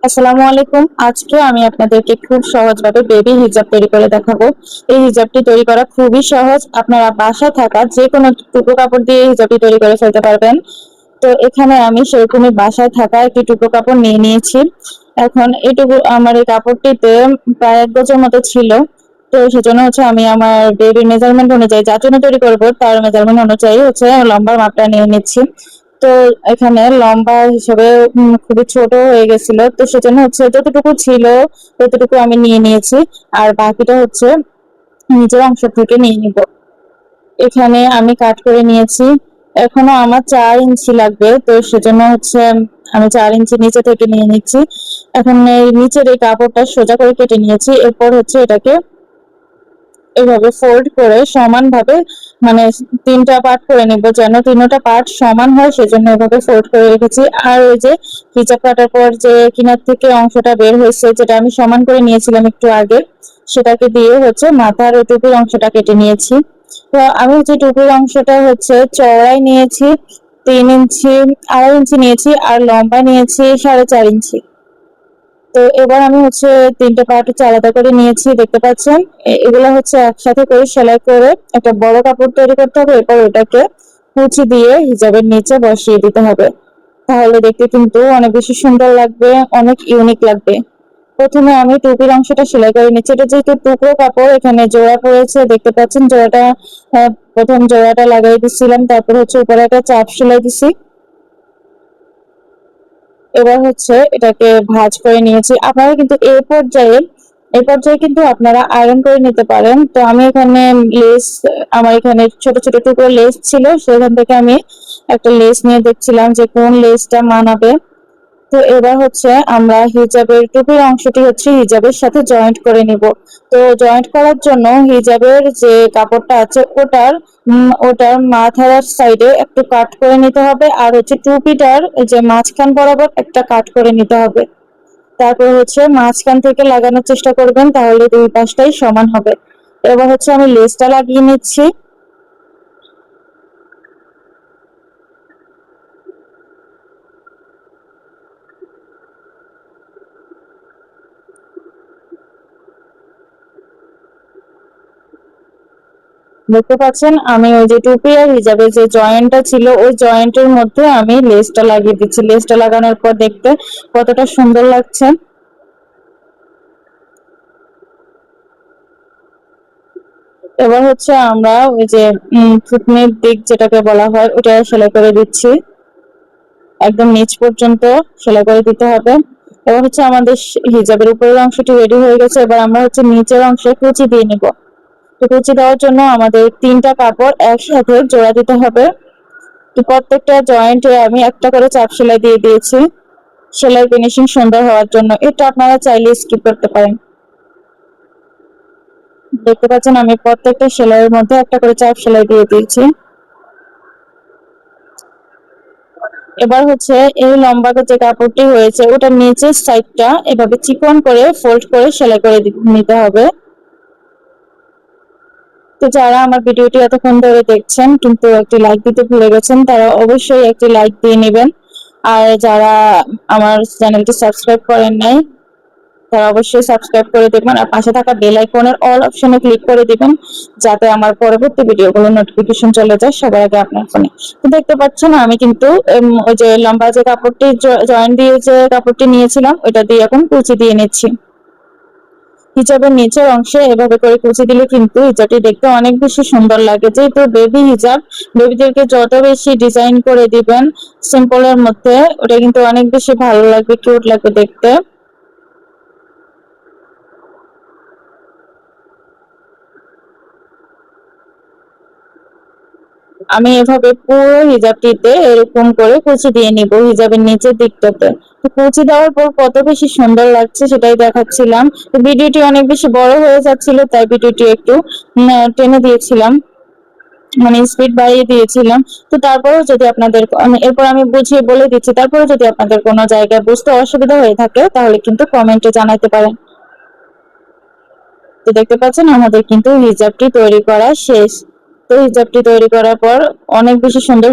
আসসালামু আলাইকুম। আজকে আমি আপনাদেরকে খুব সহজভাবে বেবি হিজাব তৈরি করে দেখাবো। এই হিজাবটি তৈরি করা খুবই সহজ। আপনারা বাসায় থাকা যেকোনো টুকরো কাপড় দিয়ে হিজাবটি তৈরি করে ফেলতে পারবেন। তো এখানে আমি সেরকমই বাসায় থাকা একটি টুকরো কাপড় নিয়ে নিয়েছি। এখন এটুকু আমার এই কাপড়টিতে প্রায় ১ গজের মতো ছিল। তো সেজন্য আমি আমার বেবির মেজারমেন্ট অনুযায়ী যার জন্য তৈরি করবো তার মেজারমেন্ট অনুযায়ী লম্বার মাপটা নিয়ে নিচ্ছি। তো এখানে লম্বা হিসেবে খুবই ছোট হয়ে গেছিল, তো সেজন্য যতটুকু ছিল ততটুকু আমি নিয়ে নিয়েছি, আর বাকিটা নিচের অংশ থেকে নিয়ে নিব। এখানে আমি কাট করে নিয়েছি। এখনো আমার 4 ইঞ্চি লাগবে, তো সেজন্য আমি 4 ইঞ্চি নিচে থেকে নিয়ে নিচ্ছি। এখন এই নিচের এই কাপড়টা সোজা করে কেটে নিয়েছি। এরপর এটাকে এভাবে ফোল্ড করে সমানভাবে, মানে 3টা পার্ট করে নিব, যেন 3টা পার্ট সমান হয়, সেজন্য এভাবে ফোল্ড করে রেখেছি। আর ওই যে হিজাব কাটার পর যে কিনার থেকে অংশটা বের হয়েছে, যেটা আমি সমান করে নিয়েছিলাম একটু আগে, সেটাকে দিয়ে মাথার ওই টুপির অংশটা কেটে নিয়েছি। তো আমি টুপির অংশটা চওড়াই নিয়েছি 3 ইঞ্চি, 2.5 ইঞ্চি নিয়েছি, আর লম্বা নিয়েছি 4.5 ইঞ্চি। তো এবার আমি 3টে পার্ট আলাদা করে নিয়েছি, দেখতে পাচ্ছেন। এগুলো একসাথে করে সেলাই করে একটা বড় কাপড় তৈরি করতে হবে। এরপর ওটাকে কুচি দিয়ে হিজাবের নিচে বসিয়ে দিতে হবে, তাহলে দেখতে কিন্তু অনেক বেশি সুন্দর লাগবে, অনেক ইউনিক লাগবে। প্রথমে আমি টুপির অংশটা সেলাই করে নিচ্ছি। এটা যেহেতু টুকরো কাপড়, এখানে জোড়া পড়েছে, দেখতে পাচ্ছেন জোড়াটা। প্রথম জোড়াটা লাগাই দিচ্ছিলাম, তারপর উপরে একটা চাপ সেলাই দিছি। এবার এটাকে ভাঁজ করে নিয়েছি। আপনারা কিন্তু এই পর্যায়ে কিন্তু আপনারা আয়রন করে নিতে পারেন। তো আমি এখানে আমার এখানে ছোট ছোট টুকরো লেস ছিল, সেখান থেকে আমি একটা লেস নিয়ে দেখছিলাম যে কোন লেসটা মানাবে। তো এবার আমরা হিজাবের টুপির অংশটি হিজাবের সাথে জয়েন্ট করে নিব। তো জয়েন্ট করার জন্য হিজাবের যে কাপড়টা আছে ওটার মাথার সাইডে একটু কাট করে নিতে হবে, আর টুপিটার যে মাঝখান বরাবর একটা কাট করে নিতে হবে। তারপর মাঝখান থেকে লাগানোর চেষ্টা করবেন, তাহলে দুই পাশটাই সমান হবে। এবার আমি লেসটা লাগিয়ে নিচ্ছি। দেখতে পাচ্ছেন আমি ওই যে টুপি আর হিজাবের যে জয়েন্টটা ছিল ওই জয়েন্টের মধ্যে আমি লেসটা লাগিয়ে দিচ্ছি। লেসটা লাগানোর পর দেখতে কতটা সুন্দর লাগছে। এবার আমরা ওই যে থুতনির দিক যেটাকে বলা হয় ওটা সেলাই করে দিচ্ছি, একদম নিচ পর্যন্ত সেলাই করে দিতে হবে। এবার আমাদের হিজাবের উপরের অংশটি রেডি হয়ে গেছে। এবার আমরা নিচের অংশে কুচি দিয়ে নিব। তো কুচি দেওয়ার জন্য আমাদের 3টা কাপড় একসাথে জোড়া দিতে হবে। তো প্রত্যেকটা জয়েন্টে আমি একটা করে চাপ সেলাই দিয়ে দিয়েছি, সেলাই ফিনিশিং সুন্দর হওয়ার জন্য। এটা আপনারা চাইলে স্কিপ করতে পারেন। দেখতে পাচ্ছেন আমি প্রত্যেকটা সেলাইয়ের মধ্যে একটা করে চাপ সেলাই দিয়ে দিয়েছি। এবার এই লম্বা যে কাপড়টি হয়েছে ওটার নিচের সাইডটা এভাবে চিকন করে ফোল্ড করে সেলাই করে নিতে হবে। তো যারা আমার ভিডিওটি এতক্ষণ ধরে দেখছেন কিন্তু একটি লাইক দিতে ভুলে গেছেন, তারা অবশ্যই একটি লাইক দিয়ে নেবেন। আর যারা আমার চ্যানেলটি সাবস্ক্রাইব করেন নাই, তারা অবশ্যই সাবস্ক্রাইব করে দেবেন, আর পাশে থাকা বেল আইকনের অল অপশনে ক্লিক করে দিবেন, যাতে আমার পরবর্তী ভিডিওগুলোর নোটিফিকেশন চলে যায় সবার আগে আপনার ফোনে। তো দেখতে পাচ্ছেন আমি কিন্তু ওই যে লম্বা যে কাপড়টি জয়েন্ট দিয়ে যে কাপড়টি নিয়েছিলাম ওটা দিয়ে এখন কুচি দিয়ে নিচ্ছি। হিজাবের নিচের অংশে এভাবে করে কুচি দিলে কিন্তু হিজাবটি দেখতে অনেক বেশি সুন্দর লাগে। যেহেতু বেবি হিজাব, বেবিদেরকে যত বেশি ডিজাইন করে দিবেন সিম্পলের মধ্যে, ওটা কিন্তু অনেক বেশি ভালো লাগবে, কিউট লাগবে দেখতে। আমি এভাবে পুরো হিজাবটিতে এরকম করে কুচি দিয়ে নিব হিজাবের নিচের দিকটাতে। তো কুচি দেওয়ার পর কত বেশি সুন্দর লাগছে সেটাই দেখাচ্ছিলাম। তো ভিডিওটি অনেক বেশি বড় হয়ে যাচ্ছিল, তাই ভিডিওটি একটু টেনে দিয়েছিলাম, মানে স্পিড বাড়িয়ে দিয়েছিলাম। তো তারপরেও যদি আপনাদের এরপর আমি বুঝিয়ে বলে দিচ্ছি, তারপরে যদি আপনাদের কোনো জায়গায় বুঝতে অসুবিধা হয়ে থাকে তাহলে কিন্তু কমেন্টে জানাতে পারেন। তো দেখতে পাচ্ছেন আমাদের কিন্তু হিজাবটি তৈরি করা শেষ। তো হিজাবটি তৈরি করার পর অনেক বেশি সুন্দর